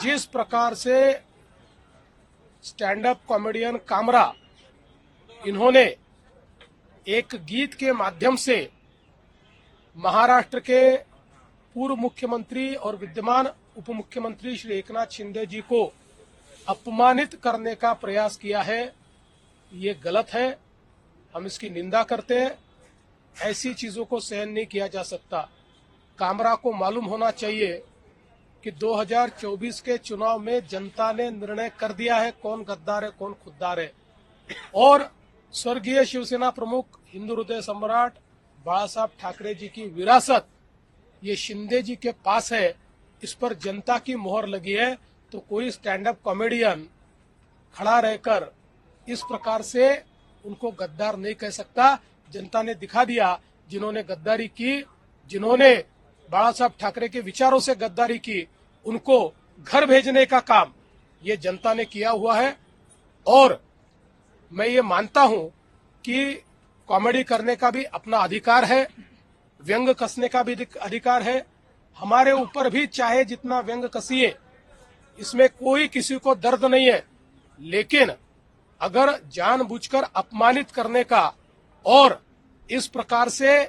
जिस प्रकार से स्टैंड अप कॉमेडियन कामरा इन्होंने एक गीत के माध्यम से महाराष्ट्र के पूर्व मुख्यमंत्री और विद्यमान उप मुख्यमंत्री श्री एकनाथ शिंदे जी को अपमानित करने का प्रयास किया है, ये गलत है। हम इसकी निंदा करते हैं। ऐसी चीजों को सहन नहीं किया जा सकता। कामरा को मालूम होना चाहिए कि 2024 के चुनाव में जनता ने निर्णय कर दिया है कौन गद्दार है कौन खुद्दार है, और स्वर्गीय शिवसेना प्रमुख हिंदू हृदय सम्राट बाला साहब ठाकरे जी की विरासत ये शिंदे जी के पास है। इस पर जनता की मोहर लगी है, तो कोई स्टैंड अप कॉमेडियन खड़ा रहकर इस प्रकार से उनको गद्दार नहीं कह सकता। जनता ने दिखा दिया, जिन्होंने गद्दारी की, जिन्होंने बाला साहब ठाकरे के विचारों से गद्दारी की, उनको घर भेजने का काम ये जनता ने किया हुआ है। और मैं ये मानता हूं कि कॉमेडी करने का भी अपना अधिकार है, व्यंग कसने का भी अधिकार है। हमारे ऊपर भी चाहे जितना व्यंग कसिए, इसमें कोई किसी को दर्द नहीं है, लेकिन अगर जानबूझकर अपमानित करने का और इस प्रकार से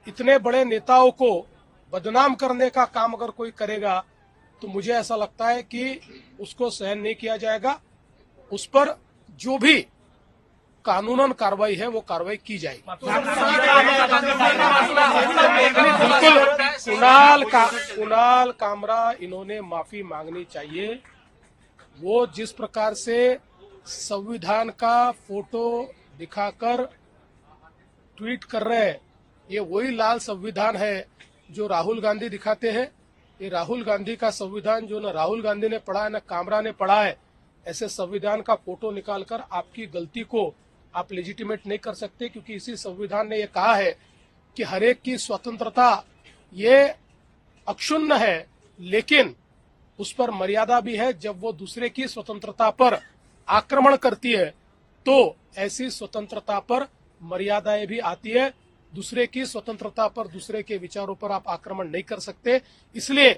इतने बड़े नेताओं को बदनाम करने का काम अगर कोई करेगा तो मुझे ऐसा लगता है कि उसको सहन नहीं किया जाएगा। उस पर जो भी कानूनन कार्रवाई है वो कार्रवाई की जाएगी। बिल्कुल कुणाल कामरा इन्होंने माफी मांगनी चाहिए। वो जिस प्रकार से संविधान का फोटो दिखाकर ट्वीट कर रहे हैं, ये वही लाल संविधान है जो राहुल गांधी दिखाते हैं। ये राहुल गांधी का संविधान जो न राहुल गांधी ने पढ़ा है न कामरा ने पढ़ा है। ऐसे संविधान का फोटो निकालकर आपकी गलती को आप लेजिटिमेट नहीं कर सकते, क्योंकि इसी संविधान ने ये कहा है कि हर एक की स्वतंत्रता ये अक्षुण्ण है, लेकिन उस पर मर्यादा भी है। जब वो दूसरे की स्वतंत्रता पर आक्रमण करती है तो ऐसी स्वतंत्रता पर मर्यादाएं भी आती है। दूसरे की स्वतंत्रता पर, दूसरे के विचारों पर आप आक्रमण नहीं कर सकते। इसलिए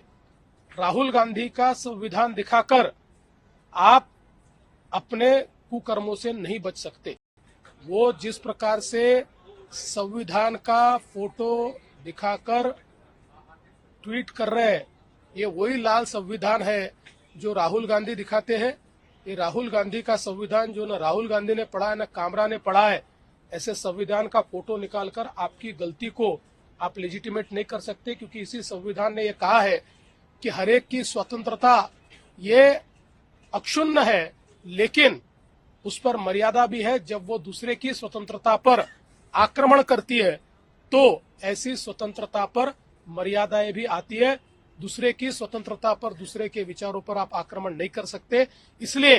राहुल गांधी का संविधान दिखाकर आप अपने कुकर्मों से नहीं बच सकते। वो जिस प्रकार से संविधान का फोटो दिखाकर ट्वीट कर रहे हैं, ये वही लाल संविधान है जो राहुल गांधी दिखाते हैं। ये राहुल गांधी का संविधान जो न राहुल गांधी ने पढ़ा है न कामरा ने पढ़ा है। ऐसे संविधान का फोटो निकालकर आपकी गलती को आप लेजिटिमेट नहीं कर सकते, क्योंकि इसी संविधान ने यह कहा है कि हर एक की स्वतंत्रता ये अक्षुण्ण है, लेकिन उस पर मर्यादा भी है। जब वो दूसरे की स्वतंत्रता पर आक्रमण करती है तो ऐसी स्वतंत्रता पर मर्यादाएं भी आती है। दूसरे की स्वतंत्रता पर, दूसरे के विचारों पर आप आक्रमण नहीं कर सकते। इसलिए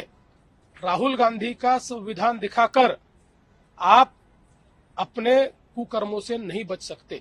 राहुल गांधी का संविधान दिखाकर आप अपने कुकर्मों से नहीं बच सकते।